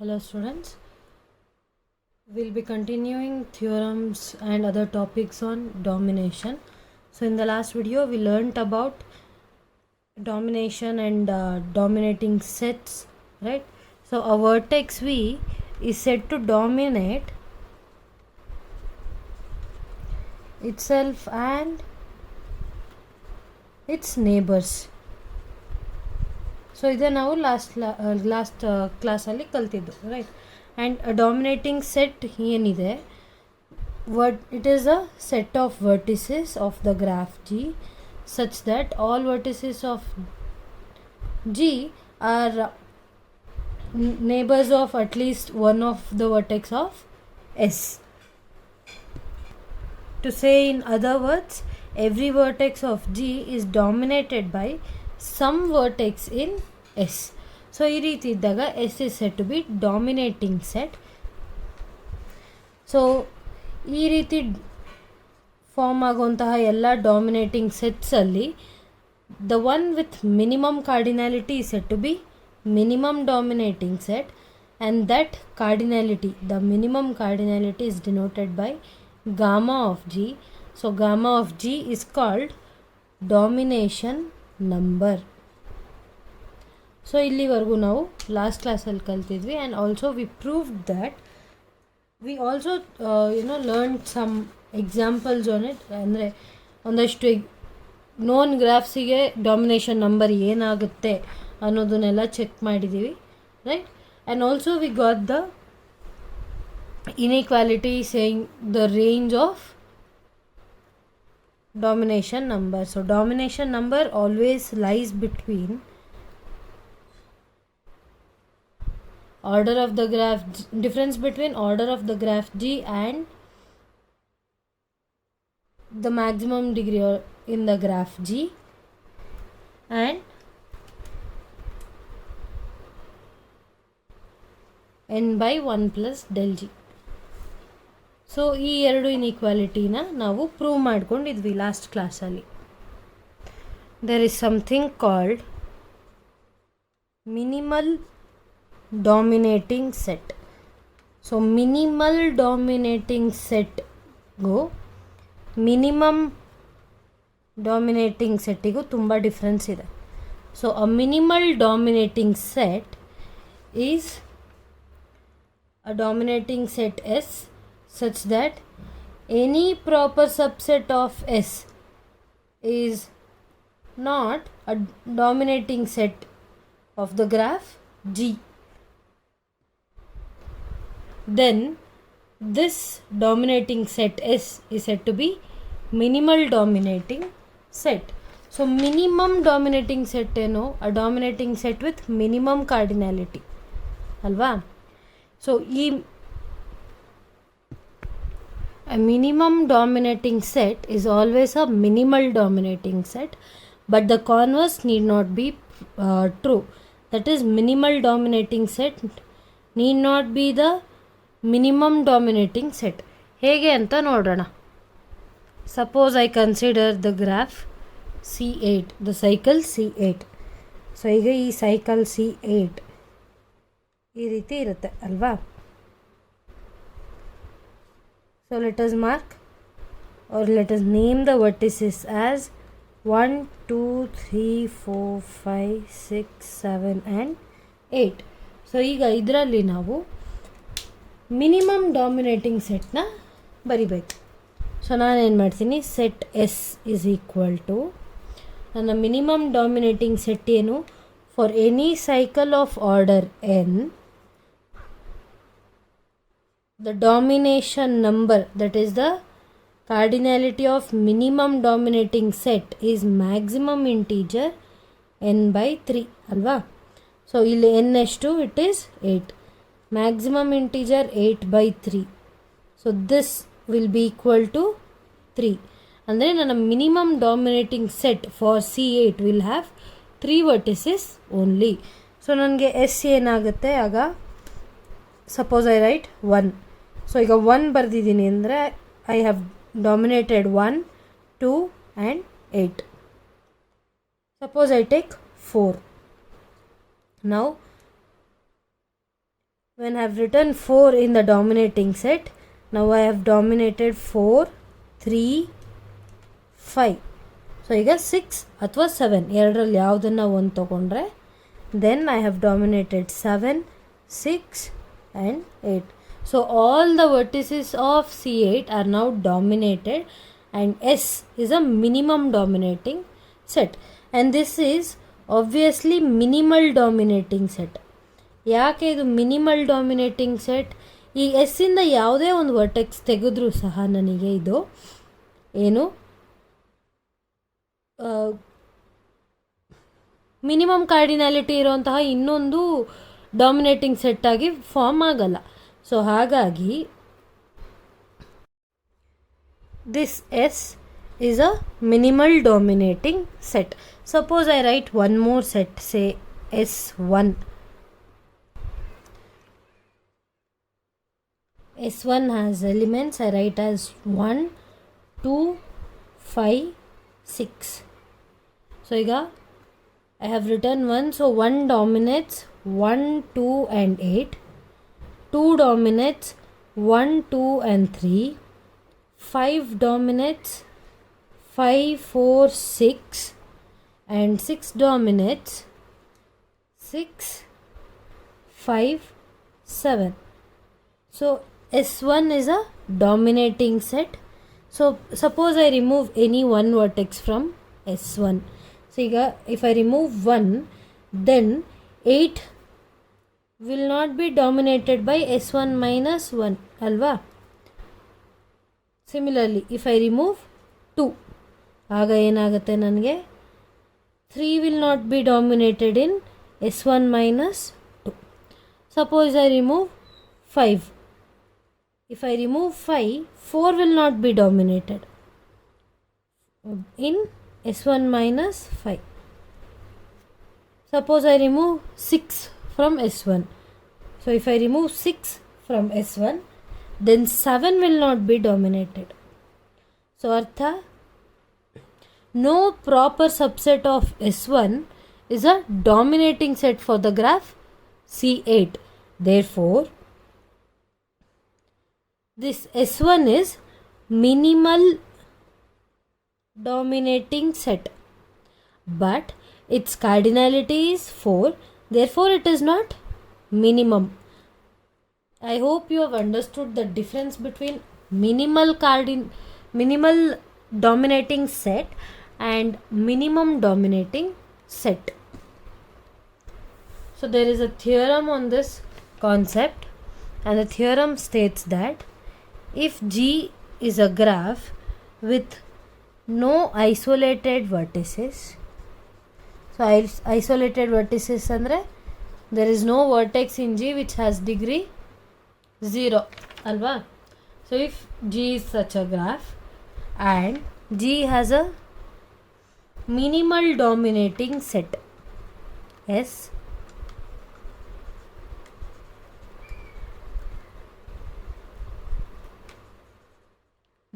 Hello students, we'll be continuing theorems and other topics on domination. So in the last video we learnt about domination and dominating sets, right? So a vertex V is said to dominate itself and its neighbors. So ಇದು ನಾವು last ಕ್ಲಾಸಲ್ಲಿ ಕಲ್ತಿದ್ದು, right? And dominating set ಏನಿದೆ, it is a set of vertices of the graph G such that all vertices of G are neighbors of at least one of the vertex of S. To say in other words, every vertex of G is dominated by some vertex in S. So ಈ ರೀತಿ ಇದ್ದಾಗ S is said to be dominating set. So ಈ ರೀತಿ form ಆಗುವಂತಹ ಎಲ್ಲ dominating ಸೆಟ್ಸಲ್ಲಿ the one with minimum cardinality is said to be minimum dominating set, and that cardinality, the minimum cardinality, is denoted by gamma of G. So gamma of G is called domination number. So ಇಲ್ಲಿವರೆಗೂ ನಾವು last ಕ್ಲಾಸಲ್ಲಿ ಕಲ್ತಿದ್ವಿ, and also we proved that we also learn some examples on it. ಅಂದರೆ ಒಂದಷ್ಟು non ಗ್ರಾಫ್ಸಿಗೆ domination number ಏನಾಗುತ್ತೆ ಅನ್ನೋದನ್ನೆಲ್ಲ check ಮಾಡಿದ್ದೀವಿ, right? And also we got the inequality saying the range of domination number. So domination number always lies between order of the graph, difference between order of the graph G and the maximum degree in the graph G, and n by 1 plus del G. So ಈ ಎರಡು ಇನ್ಇಕ್ವಾಲಿಟಿನ ನಾವು prove ಮಾಡ್ಕೊಂಡಿದ್ವಿ last ಕ್ಲಾಸಲ್ಲಿ. There is something called minimal dominating set. So minimal dominating ಸೆಟ್ಗೂ minimum dominating ಸೆಟ್ಟಿಗೂ ತುಂಬ difference ಇದೆ. So a minimal dominating set is a dominating set S such that any proper subset of S is not a dominating set of the graph G. Then this dominating set S is said to be minimal dominating set. So minimum dominating set ಏನು? A dominating set with minimum cardinality ಅಲ್ವಾ? So ಈ a minimum dominating set is always a minimal dominating set, but the converse need not be true. That is, minimal dominating set need not be the minimum dominating set. ಹೇಗೆ ಅಂತ ನೋಡೋಣ. Suppose I consider the graph C8, the cycle C8. So ಈಗ ಈ cycle C8 ಈ ರೀತಿ ಇರುತ್ತೆ ಅಲ್ವಾ? So let us mark, or let us name the vertices as 1, 2, 3, 4, 5, 6, 7 and 8. So ಈಗ ಇದರಲ್ಲಿ ನಾವು ಮಿನಿಮಮ್ ಡಾಮಿನೇಟಿಂಗ್ ಸೆಟ್ನ ಬರಿಬೇಕು. ಸೊ ನಾನೇನು ಮಾಡ್ತೀನಿ, set S is equal to ನನ್ನ ಮಿನಿಮಮ್ ಡಾಮಿನೇಟಿಂಗ್ ಸೆಟ್ ಏನು? For any cycle of order n, the domination number, that is the cardinality of minimum dominating set, is maximum integer n by 3 ಅಲ್ವಾ? So ಇಲ್ಲಿ n ಎಷ್ಟು? It is 8. maximum integer 8 by 3. So this will be equal to 3. ಅಂದರೆ ನನ್ನ minimum dominating set for C8 will have 3 vertices only. So ನನಗೆ S ಏನಾಗುತ್ತೆ ಆಗ? Suppose I right 1. So ಈಗ 1 ಬರೆದಿದ್ದೀನಿ ಅಂದರೆ I have dominated 1, 2 and 8. Suppose I take 4. Now when I have written 4 in the dominating set, now I have dominated 4, 3, 5. So ಈಗ 6 ಅಥವಾ 7 ಎರಡರಲ್ಲಿ ಯಾವುದನ್ನು ಒಂದು ತೊಗೊಂಡ್ರೆ then I have dominated 7, 6 and 8. So all the vertices of C8 are now dominated and S is a minimum dominating set, and this is obviously minimal dominating set. ಯಾಕೆ ಇದು minimal dominating set? ಈ ಎಸ್ಸಿಂದ ಯಾವುದೇ ಒಂದು vertex ತೆಗೆದ್ರೂ ಸಹ ನನಗೆ ಇದು ಏನು minimum cardinality ಇರೋಂತಹ ಇನ್ನೊಂದು ಡಾಮಿನೇಟಿಂಗ್ ಸೆಟ್ ಆಗಿ ಫಾರ್ಮ್ ಆಗಲ್ಲ. ಸೊ ಹಾಗಾಗಿ this S is a minimal dominating set. Suppose I write one more set, say S1. S1 has elements, I write as 1, 2, 5, 6. So I have written 1, so 1 dominates 1, 2 and 8. 2 dominates 1, 2 and 3. 5 dominates 5, 4, 6 and 6 dominates 6, 5, 7. So S1 is a dominating set. So suppose I remove any one vertex from S1. So if I remove 1, then 8 will not be dominated by S1 minus 1 alva. Similarly, if I remove 2, ಆಗ ಏನಾಗುತ್ತೆ ನನಗೆ 3 will not be dominated in S1 minus 2. Suppose I remove 5. If I remove 5, 4 will not be dominated in S1 minus 5. Suppose I remove 6 from S1. So if I remove 6 from S1, then 7 will not be dominated. So artha, no proper subset of S1 is a dominating set for the graph C8. Therefore, this S1 is minimal dominating set, but its cardinality is 4. Therefore, it is not minimum. I hope you have understood the difference between minimal dominating set and minimum dominating set. So there is a theorem on this concept, and the theorem states that if G is a graph with no isolated vertices, so isolated vertices andre there is no vertex in G which has degree 0 alva. So if G is such a graph and G has a minimal dominating set S,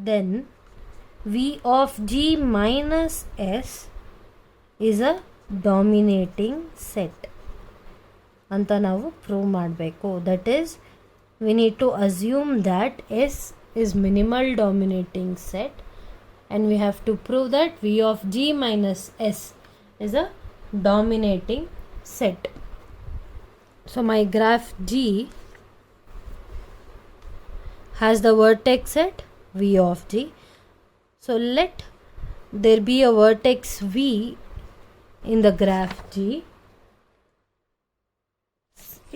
then V of G minus S is a dominating set ಅಂತ ನಾವು prove ಮಾಡಬೇಕು. That is we need to assume that S is minimal dominating set, and we have to prove that V of G minus S is a dominating set. So my graph G has the vertex set V of G. So let there be a vertex V in the graph G.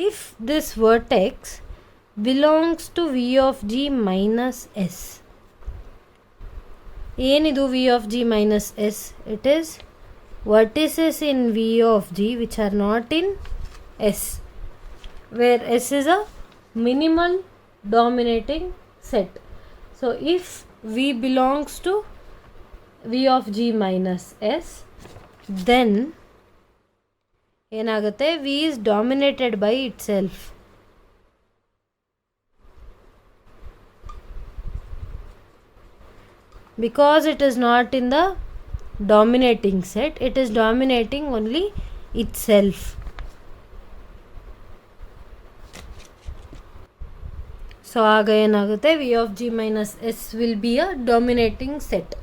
If this vertex belongs to V of G minus S. ಏನಿದು V of G minus S? It is vertices in V of G which are not in S, where S is a minimal dominating set. So if V belongs to V of G minus S, then ಏನಾಗುತ್ತೆ? V is dominated by itself. Because it is not in the dominating set, it is dominating only itself. So ಆಗ ಏನಾಗುತ್ತೆ, V of G minus S will be a dominating set,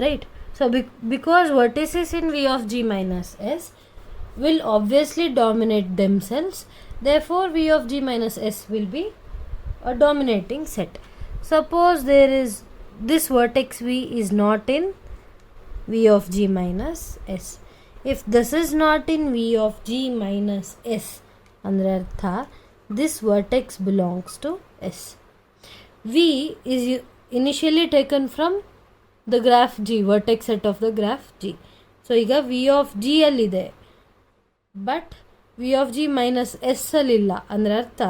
right. So because vertices in V of G minus S will obviously dominate themselves, therefore V of G minus S will be a dominating set. Suppose there is this vertex V is not in V of G minus S. If this is not in V of G minus S, andre artha this vertex belongs to S. V is initially taken from the graph G, vertex set of the graph G. So ಈಗ V of G ಅಲ್ಲಿದೆ, but V of G minus S ಅಲ್ಲಿಲ್ಲ. ಅಂದರೆ ಅರ್ಥ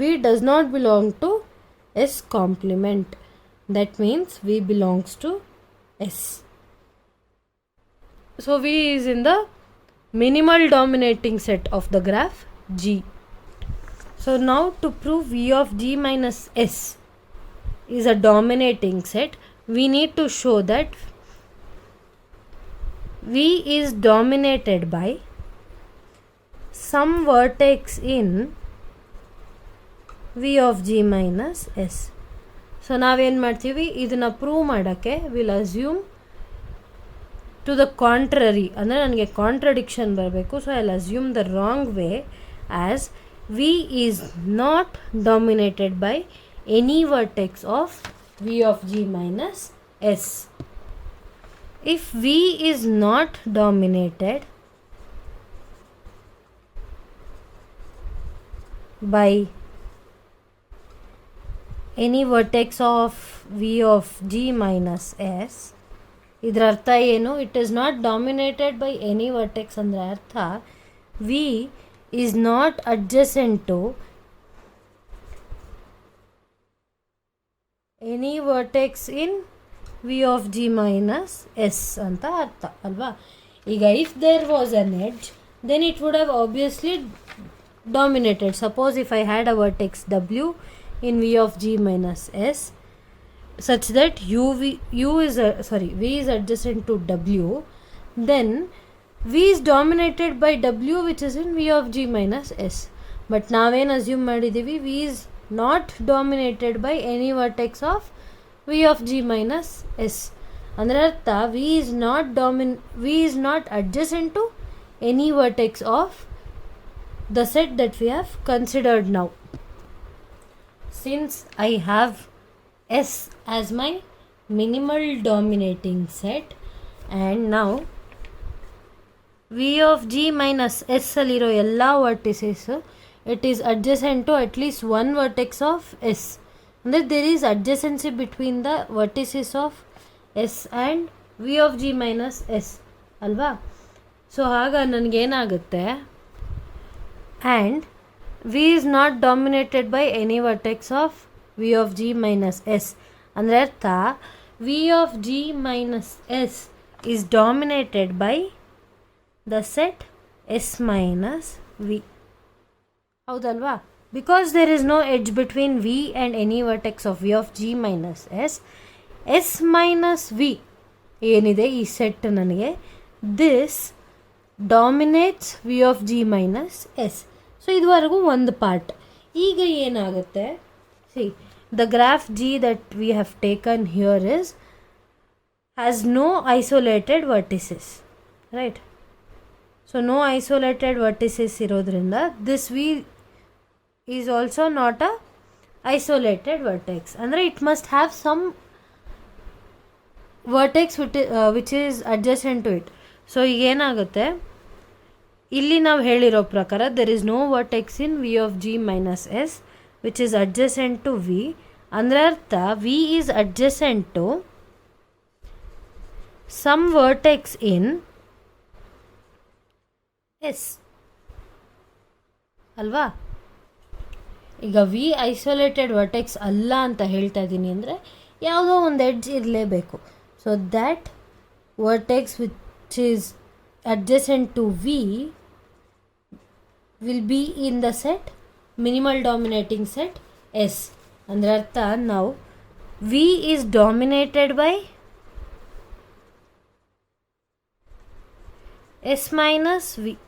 V does not belong to S complement. That means V belongs to S. So V is in the minimal dominating set of the graph G. So now to prove V of G minus S is a dominating set, we need to show that V is dominated by some vertex in V of G minus S. So ನಾವೇನು ಮಾಡ್ತೀವಿ, ಇದನ್ನು prove ಮಾಡೋಕ್ಕೆ will assume to the contrary, ಅಂದರೆ ನನಗೆ contradiction ಬರಬೇಕು. So I will assume the wrong way as V is not dominated by any vertex of V of G minus S. If V is not dominated by any vertex of V of G minus S, ಇದರ ಅರ್ಥ ಏನು, it is not dominated by any vertex ಅಂದರೆ ಅರ್ಥ V is not adjacent to any vertex in V of G minus S ಅಂತ ಅರ್ಥ ಅಲ್ವಾ. ಈಗ if there was an edge, then it would have obviously dominated. Suppose if I had a vertex W in V of G minus S such that V is adjacent to W, then V is dominated by W which is in V of G minus S. But ನಾವೇನು assume ಮಾಡಿದ್ದೀವಿ, V is not dominated by any vertex of V of G minus S. ಅಂದರೆ ಅರ್ಥ V is not adjacent to any vertex of the set that we have considered now. Since I have S as my minimal dominating set, and now V of G minus S ಅಲ್ಲಿರೋ ಎಲ್ಲ vertices it is adjacent to at least one vertex of S. ಅಂದರೆ there is adjacency between the vertices of S and V of G minus S ಅಲ್ವಾ. So ಆಗ ನನಗೇನಾಗುತ್ತೆ, and V is not dominated by any vertex of V of G minus S ಅಂದರೆ ಅರ್ಥ V of G minus S is dominated by the set S minus V. ಹೌದಲ್ವಾ. Because there is no edge between V and any vertex of V of G minus S minus V ಏನಿದೆ ಈ set ನನಗೆ, this dominates V of G minus S. So ಇದುವರೆಗೂ ಒಂದು part. ಈಗ ಏನಾಗುತ್ತೆ, see the graph G that we have taken here has no isolated vertices, right. So no isolated vertices ಇರೋದ್ರಿಂದ this V is also not a isolated vertex. ಅಂದರೆ it must have some vertex which is adjacent to it. So ಈಗ ಏನಾಗುತ್ತೆ, ಇಲ್ಲಿ ನಾವು ಹೇಳಿರೋ ಪ್ರಕಾರ there is no vertex in V of G minus S which is adjacent to V. ಅಂದರೆ ಅರ್ಥ V is adjacent to some vertex in S ಅಲ್ವಾ. ಈಗ V ಐಸೋಲೇಟೆಡ್ ವರ್ಟೆಕ್ಸ್ ಅಲ್ಲ ಅಂತ ಹೇಳ್ತಾ ಇದ್ದೀನಿ ಅಂದರೆ ಯಾವುದೋ ಒಂದು ಎಡ್ಜ್ ಇರಲೇಬೇಕು. So that vertex which is adjacent to V will be in the set minimal dominating set S. ಅಂದರೆ ಅರ್ಥ ನಾವು V is dominated by S minus V.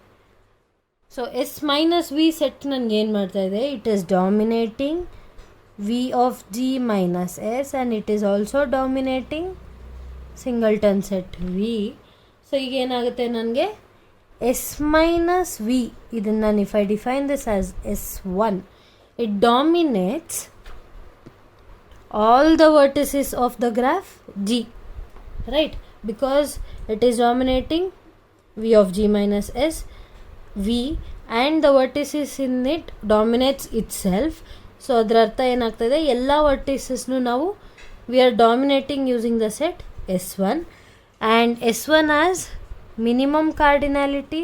So S minus V set ನನಗೆ ಏನು ಮಾಡ್ತಾ ಇದೆ, it is dominating V of G minus S and it is also dominating singleton set V. So ಈಗ ಏನಾಗುತ್ತೆ ನನಗೆ S minus V, ಇದನ್ನು if I define this as S1, it dominates all the vertices of the graph G, right? Because it is dominating V of G minus S, V, and the vertices in it dominates itself. So ಅದರ ಅರ್ಥ ಏನಾಗ್ತದೆ, ಎಲ್ಲ ವರ್ಟಿಸಸ್ನು ನಾವು we are dominating using the set S1, and S1 has minimum cardinality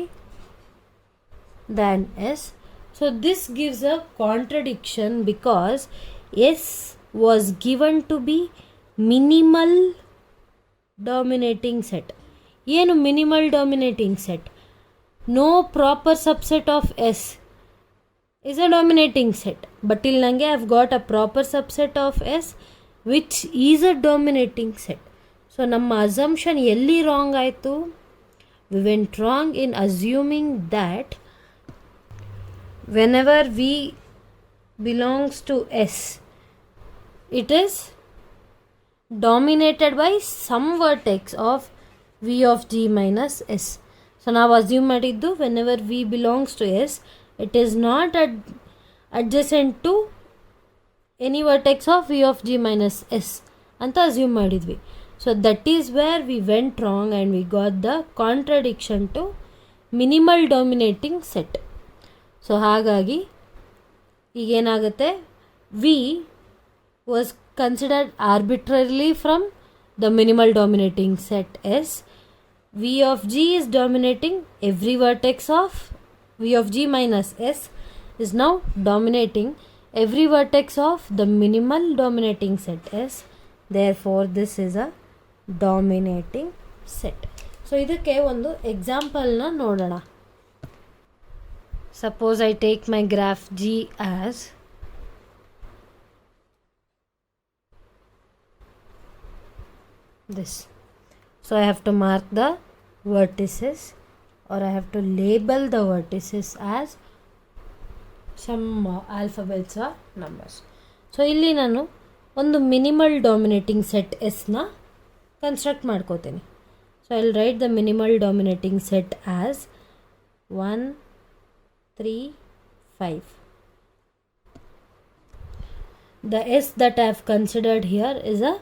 than S. So this gives a contradiction because S was given to be minimal dominating set. ಏನು minimal dominating set? No proper subset of S is a dominating set. But till nange I have got a proper subset of S which is a dominating set. So ನಮ್ಮ assumption ಎಲ್ಲಿ wrong ಆಯಿತು? We went wrong in assuming that whenever V belongs to S, it is dominated by some vertex of V of G minus S. So now assume ಮಾಡಿದ್ದು whenever V belongs to S, it is not adjacent to any vertex of V of G minus S ಅಂತ assume ಮಾಡಿದ್ವಿ. So that is where we went wrong and we got the contradiction to minimal dominating set. So ಹಾಗಾಗಿ ಈಗೇನಾಗುತ್ತೆ, V was considered arbitrarily from the minimal dominating set S. V of G is dominating every vertex of V of G minus S is now dominating every vertex of the minimal dominating set S. Therefore this is a dominating set. So ಇದಕ್ಕೆ ಒಂದು ಎಕ್ಸಾಂಪಲ್ನ ನೋಡೋಣ. Suppose I take my graph G as this. So I have to mark the vertices, or I have to label the vertices as some alphabets or numbers. So ಇಲ್ಲಿ ನಾನು ಒಂದು minimal dominating set ಎಸ್ನ construct ಮಾಡ್ಕೋತೀನಿ. So I will write the minimal dominating set as 1, 3, 5. The S that I have considered here is a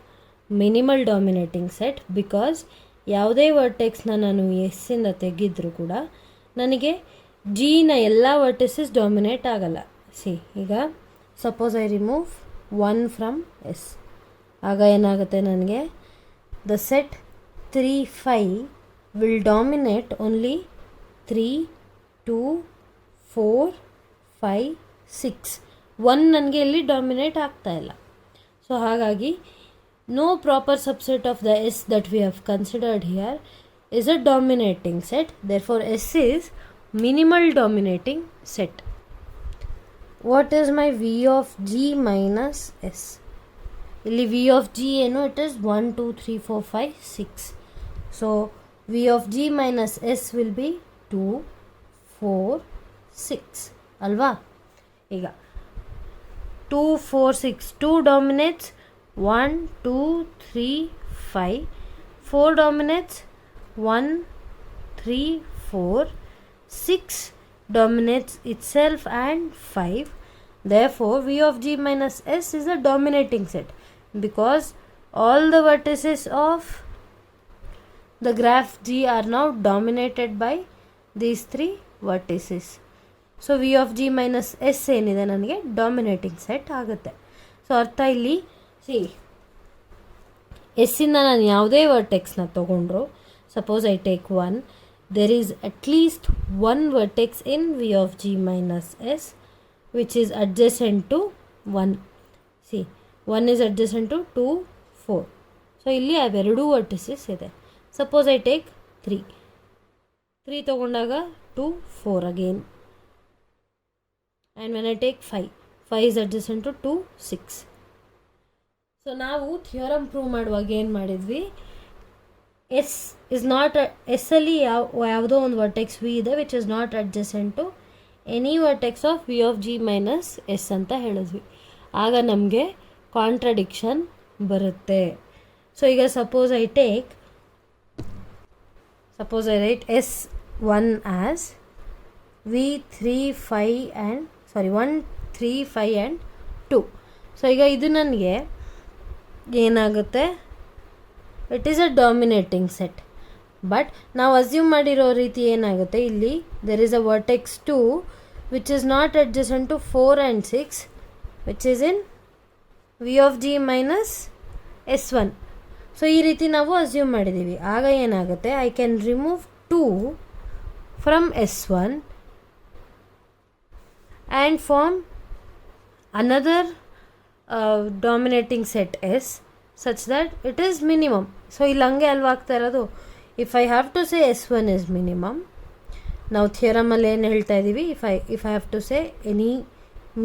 minimal dominating set because ಯಾವುದೇ ವರ್ಟೆಕ್ಸ್ನ ನಾನು ಎಸ್ಸಿಂದ ತೆಗೆದ್ರೂ ಕೂಡ ನನಗೆ ಜಿನ ಎಲ್ಲ ವರ್ಟಿಸಸ್ ಡಾಮಿನೇಟ್ ಆಗಲ್ಲ. ಸಿ, ಈಗ suppose I remove 1 from S, ಆಗ ಏನಾಗುತ್ತೆ ನನಗೆ the set 3, 5 will dominate only 3, 2, 4, 5, 6. 1 ನನಗೆ ಇಲ್ಲಿ ಡಾಮಿನೇಟ್ ಆಗ್ತಾ ಇಲ್ಲ. ಸೊ ಹಾಗಾಗಿ no proper subset of the S that we have considered here is a dominating set. Therefore S is minimal dominating set. What is my V of G minus S? Illi V of G eno, it is 1, 2, 3, 4, 5, 6. So V of G minus S will be 2, 4, 6 alva. Iga 2, 4, 6, 2 dominates 1, 2, 3, 5, 4 dominates 1, 3, 4, 6 dominates itself and 5. Therefore V of G minus S is a dominating set because all the vertices of the graph G are now dominated by these 3 vertices. So V of G minus S ಏನಿದೆ ನನಗೆ dominating set ಆಗುತ್ತೆ. So ಅರ್ಥ ಇಲ್ಲಿ C, ಎಸ್ಸಿಂದ ನಾನು ಯಾವುದೇ ವರ್ಟೆಕ್ಸ್ನ ತೊಗೊಂಡ್ರು, suppose I take 1, there is at least one vertex in V of G minus S which is adjacent to 1. See, 1 is adjacent to 2, 4. So ಇಲ್ಲಿ ಅವೆರಡೂ ವರ್ಟಿಸಸ್ ಇದೆ. ಸಪೋಸ್ ಐ ಟೇಕ್ 3 ತೊಗೊಂಡಾಗ 2, 4 again. And when I take 5 is adjacent to 2, 6. So ನಾವು theorem prove ಮಾಡುವಾಗ ಏನು ಮಾಡಿದ್ವಿ, S is not ಎಸ್ಸಲ್ಲಿ ಯಾವುದೋ ಒಂದು ವರ್ಟೆಕ್ಸ್ ವಿ ಇದೆ which is not adjacent to any vertex of V of G minus S ಅಂತ ಹೇಳಿದ್ವಿ. ಆಗ ನಮಗೆ ಕಾಂಟ್ರಡಿಕ್ಷನ್ ಬರುತ್ತೆ. ಸೊ ಈಗ suppose I write S1 as V3 5 and 1 3 5 and 2. So ಈಗ ಇದು ನನಗೆ ಏನಾಗುತ್ತೆ, it is a dominating set. But ನಾವು ಅಸ್ಯೂಮ್ ಮಾಡಿರೋ ರೀತಿ ಏನಾಗುತ್ತೆ, ಇಲ್ಲಿ there is a vertex 2 which is not adjacent to 4 and 6 which is in V of G minus S1. So ಈ ರೀತಿ ನಾವು ಅಸ್ಯೂಮ್ ಮಾಡಿದ್ದೀವಿ. ಆಗ ಏನಾಗುತ್ತೆ, I can remove 2 from S1 and form another dominating set S such that it is minimum. So ಇಲ್ಲಿ ಹಂಗೆ ಅಲ್ವಾ ಆಗ್ತಾ ಇರೋದು. If I have to say S1 is minimum, ನಾವು ಥಿಯರಮಲ್ಲಿ ಏನು ಹೇಳ್ತಾ ಇದ್ದೀವಿ, if I have to say any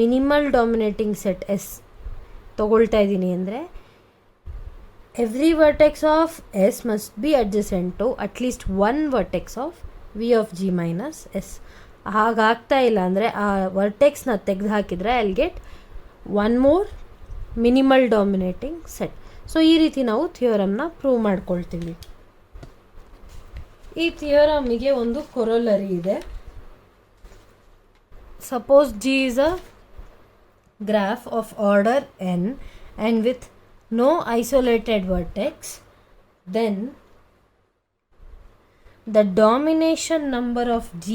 minimal dominating set S ತೊಗೊಳ್ತಾ ಇದ್ದೀನಿ ಅಂದರೆ every vertex of S must be adjacent to at least one vertex of V of G minus S. ಹಾಗಾಗ್ತಾ ಇಲ್ಲ ಅಂದರೆ ಆ ವರ್ಟೆಕ್ಸ್ನ ತೆಗೆದು ಹಾಕಿದರೆ I will get one more minimal dominating set. So ಈ ರೀತಿ ನಾವು ಥಿಯೋರಮ್ನ ಪ್ರೂವ್ ಮಾಡ್ಕೊಳ್ತೀವಿ. ಈ ಥಿಯೋರಮಿಗೆ ಒಂದು ಕೊರೊಲರಿ ಇದೆ. Suppose G is a graph of order n and with no isolated vertex, then the domination number of G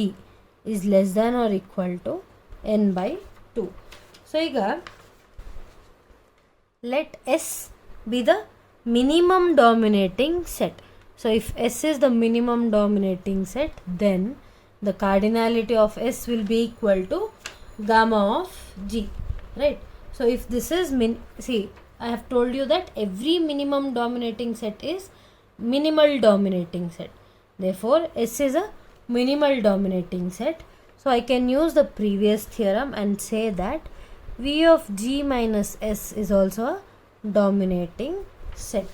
is less than or equal to n by 2. So ಈಗ let S be the minimum dominating set. So if S is the minimum dominating set, then the cardinality of S will be equal to gamma of G, right? So if this is see, I have told you that every minimum dominating set is minimal dominating set. Therefore S is a minimal dominating set. So I can use the previous theorem and say that V of G minus S is also a dominating set.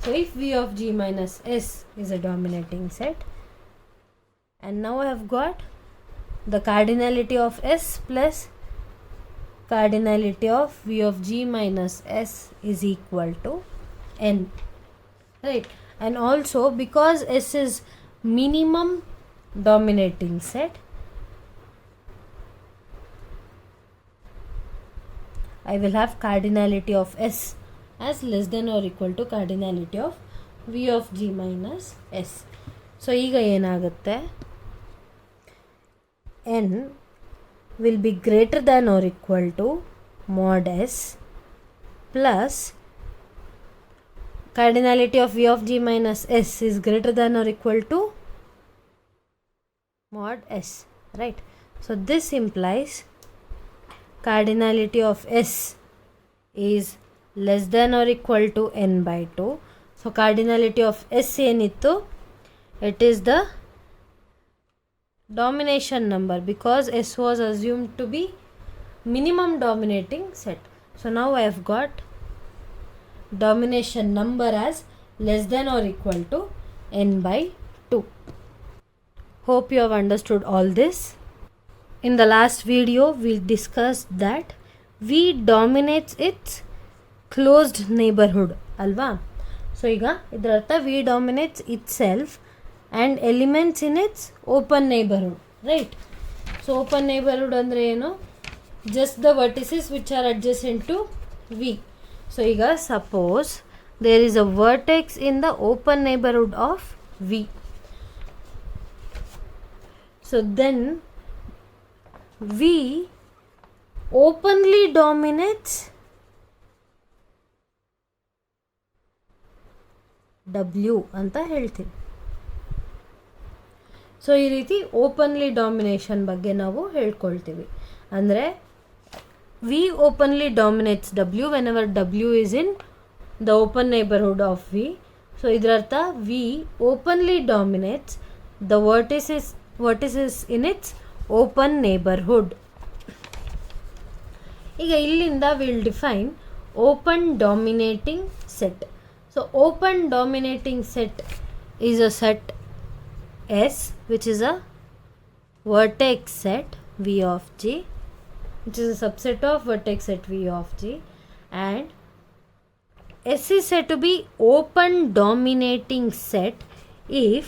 So if V of G minus S is a dominating set, and now I have got the cardinality of S plus cardinality of V of G minus S is equal to n, right? And also because S is minimum dominating set, I will have cardinality of S as less than or equal to cardinality of V of G minus S. So ಈಗ ಏನಾಗುತ್ತೆ, n will be greater than or equal to mod S plus cardinality of V of G minus S is greater than or equal to mod S, right? So this implies cardinality of S is less than or equal to n by 2. So cardinality of S ಏನಿತ್ತು, it is the domination number because S was assumed to be minimum dominating set. So now I have got domination number as less than or equal to n by 2. Hope you have understood all this. In the last video we discussed that V dominates its closed neighborhood alva. So iga idra artha V dominates itself and elements in its open neighborhood, right? So open neighborhood andre eno, just the vertices which are adjacent to V. So iga suppose there is a vertex in the open neighborhood of V. So then V openly dominates W ಅಂತ ಹೇಳ್ತೀನಿ. So ಈ ರೀತಿ openly domination ಬಗ್ಗೆ ನಾವು ಹೇಳ್ಕೊಳ್ತೀವಿ. ಅಂದರೆ V openly dominates W whenever W is in the open neighbourhood of V. So ಇದರರ್ಥ V openly dominates the vertices in its open neighbourhood. ಈಗ ಇಲ್ಲಿಂದ will define open dominating set. So open dominating set is a set S which is a vertex set V of G which is a subset of vertex set V of G, and S is said to be open dominating set if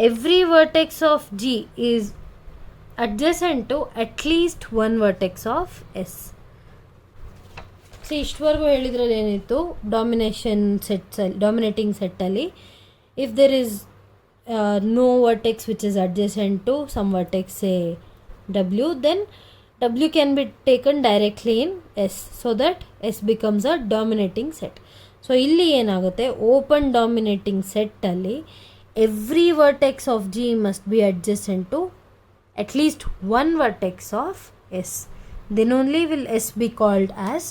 every vertex of G is adjacent to at least one vertex of S. So ಇಷ್ಟವರೆಗೂ ಹೇಳಿದ್ರಲ್ಲಿ ಏನಿತ್ತು, dominating ಸೆಟ್ಟಲ್ಲಿ if there is no vertex which is adjacent to some vertex say W, then W can be taken directly in S so that S becomes a dominating set. So ಇಲ್ಲಿ ಏನಾಗುತ್ತೆ, open dominating ಸೆಟ್ಟಲ್ಲಿ every vertex of G must be adjacent to at least one vertex of S. Then only will S be called as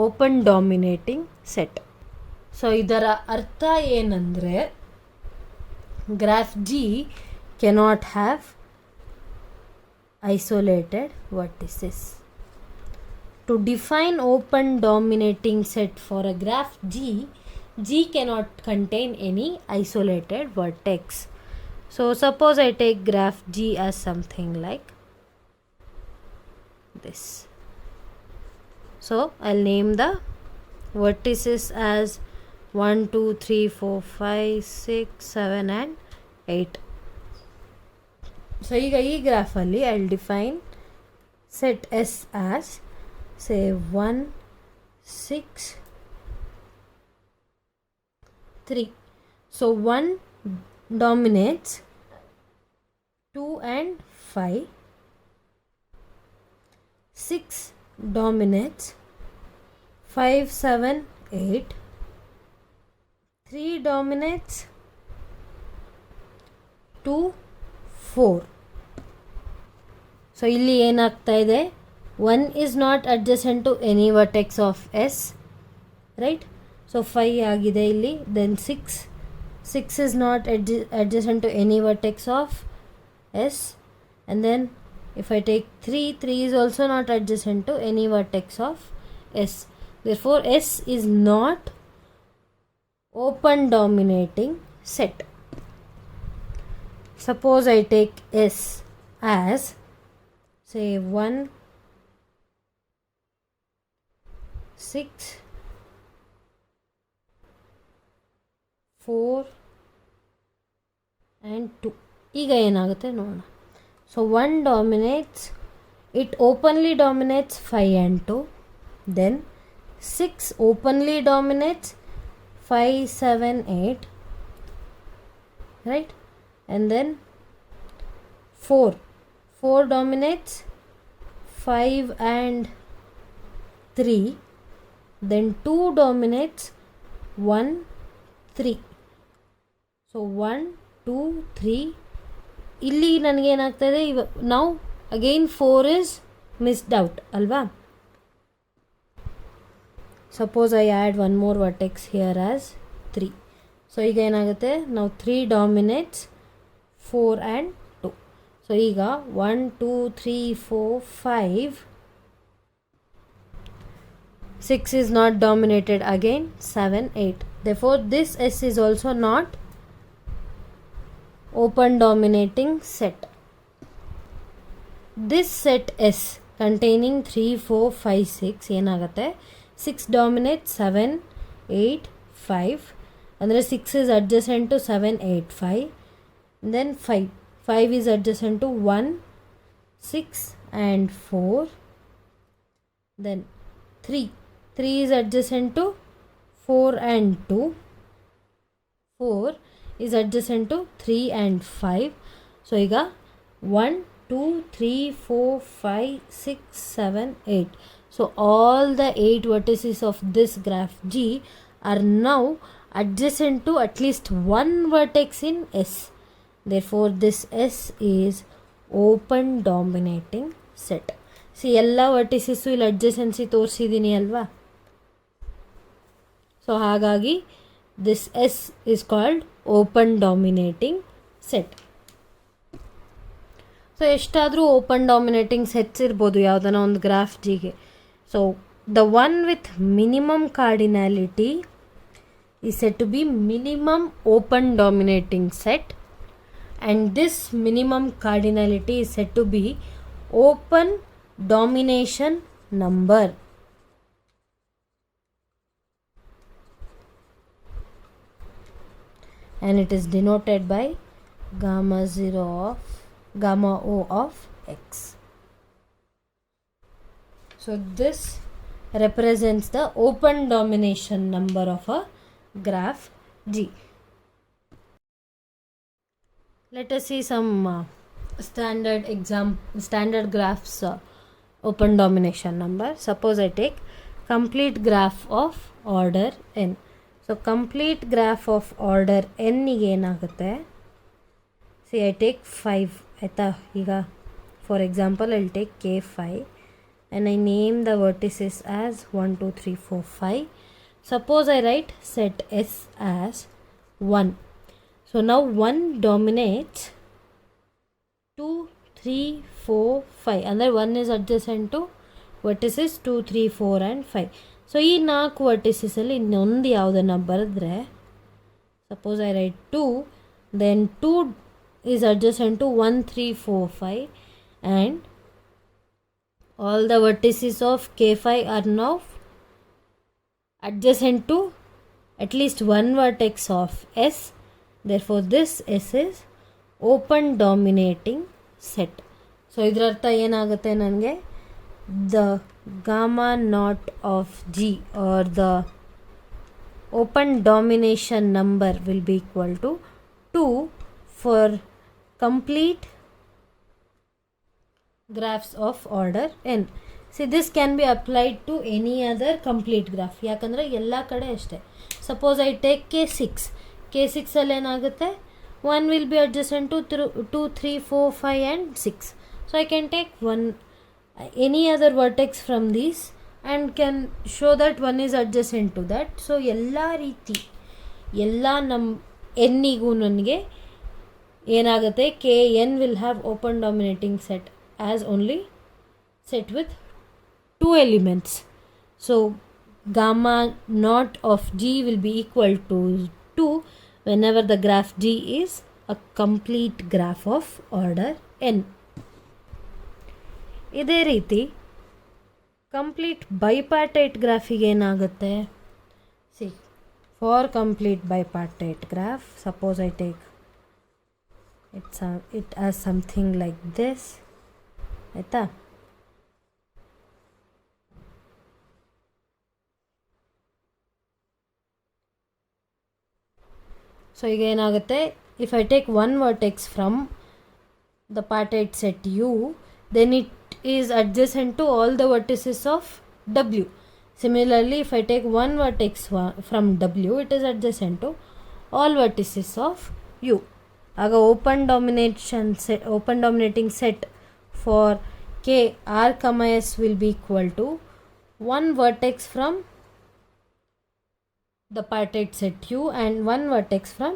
open dominating set. So ಇದರ ಅರ್ಥ ಏನಂದರೆ, graph G cannot have isolated vertices. To define open dominating set for a graph G, G cannot contain any isolated vertex. So suppose I take graph G as something like this. So I'll name the vertices as 1, 2, 3, 4, 5, 6, 7 and 8. So ಈಗ ಈ ಗ್ರಾಫಲ್ಲಿ I'll define set S as say 1, 6, 3. So 1 dominates 2 and 5, 6 dominates 5, 7, 8, 3 dominates 2, 4. So ಇಲ್ಲಿ ಏನಾಗ್ತಾ ಇದೆ, 1 is not adjacent to any vertex of S, right? So 5 ಆಗಿದೆ ಇಲ್ಲಿ. then 6 is not adjacent to any vertex of S, and then if I take 3 is also not adjacent to any vertex of S. Therefore S is not open dominating set. Suppose I take S as say 1, 6, 4 and 2. ಈಗ ಏನಾಗುತ್ತೆ ನೋಡೋಣ. So 1 dominates, it openly dominates 5 and 2. then 6 openly dominates 5, 7, 8, right? and then 4 dominates 5 and 3. then 2 dominates 1, 3. So 1, 2, 3. ಇಲ್ಲಿ ನನಗೇನಾಗ್ತದೆ, ನಾವು again 4 is missed out ಅಲ್ವಾ. Suppose I add one more vertex here as 3. So ಈಗ ಏನಾಗುತ್ತೆ, ನಾವು 3 dominates 4 and 2. So ಈಗ 1, 2, 3, 4, 5, 6 is not dominated again, 7, 8. Therefore this S is also not open dominating set. This set S containing 3, 4, 5, 6 ಏನಾಗುತ್ತೆ, 6 dominates 7, 8, 5. ಅಂದರೆ 6 is adjacent to 7, 8, 5. And then 5 is adjacent to 1, 6 and 4. Then 3 is adjacent to 4 and 2. 4 is adjacent to 3 and 5. So ಈಗ 1, 2, 3, 4, 5, 6, 7, 8. So all the 8 vertices of this graph G are now adjacent to at least one vertex in S. Therefore this S is open dominating set. See, ಎಲ್ಲ ವರ್ಟಿಸಸ್ಸು ಇಲ್ಲಿ adjacency ತೋರಿಸಿದ್ದೀನಿ ಅಲ್ವಾ. So ಹಾಗಾಗಿ this S is called open dominating set. So ಎಷ್ಟಾದರೂ open dominating sets ಇರ್ಬೋದು ಯಾವುದನ್ನ ಒಂದು graph ಜಿಗೆ. So the one with minimum cardinality is said to be minimum open dominating set, and this minimum cardinality is said to be open domination number. And it is denoted by gamma O of x. So this represents the open domination number of a graph G. Let us see some standard graphs open domination number. Suppose I take complete graph of order n. So complete graph of order n ಗೆ ಏನಾಗುತ್ತೆ, see I take 5 ಆಯಿತಾ. ಈಗ for example I'll take k5 and I name the vertices as 1 2 3 4 5. Suppose I write set S as 1. So now 1 dominates 2 3 4 5 ಅಂದರೆ 1 is adjacent to vertices 2 3 4 and 5. So ಈ 4 ವರ್ಟಿಸಸಲ್ಲಿ ಇನ್ನೊಂದು ಯಾವುದನ್ನು ಬರೆದ್ರೆ, suppose I write 2, then 2 is adjacent to 1 3 4 5 and all the vertices of k5 are now adjacent to at least one vertex of S. Therefore this S is open dominating set. So ಇದರರ್ಥ ಏನಾಗುತ್ತೆ ನನಗೆ, the gamma naught of G or the open domination number will be equal to 2 for complete graphs of order n. See, this can be applied to any other complete graph. ಯಾಕಂದರೆ ಎಲ್ಲ ಕಡೆ ಅಷ್ಟೇ. Suppose I take k6 ಅಲ್ಲಿ ಏನಾಗುತ್ತೆ, 1 will be adjacent to 2 3 4 5 and 6. So I can take any other vertex from these and can show that 1 is adjacent to that. So ಎಲ್ಲ ರೀತಿ ಎಲ್ಲ ಎನ್ನಿಗೂ ನನಗೆ ಏನಾಗುತ್ತೆ, kn will have open dominating set as only set with 2 elements. So gamma naught of G will be equal to 2 whenever the graph G is a complete graph of order n. ಇದೇ ರೀತಿ complete bipartite ಗ್ರಾಫಿಗೆ ಏನಾಗುತ್ತೆ, see for complete bipartite graph suppose I take it as something like this ಆಯಿತಾ. So ಈಗ ಏನಾಗುತ್ತೆ, if I take one vertex from the partite set U, then it is adjacent to all the vertices of W. Similarly, if I take one vertex from W, it is adjacent to all vertices of U. ಆಗ open dominating set for K R, S will be equal to one vertex from the parted set U and one vertex from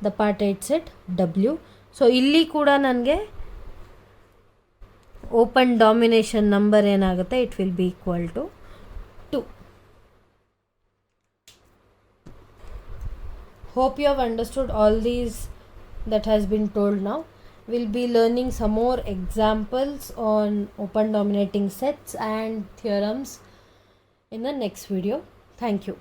the parted set W. So ಇಲ್ಲಿ ಕೂಡ ನನಗೆ open domination number ಏನಾಗುತ್ತೆ, it will be equal to 2. Hope you have understood all these that has been told now. We'll be learning some more examples on open dominating sets and theorems in the next video. Thank you.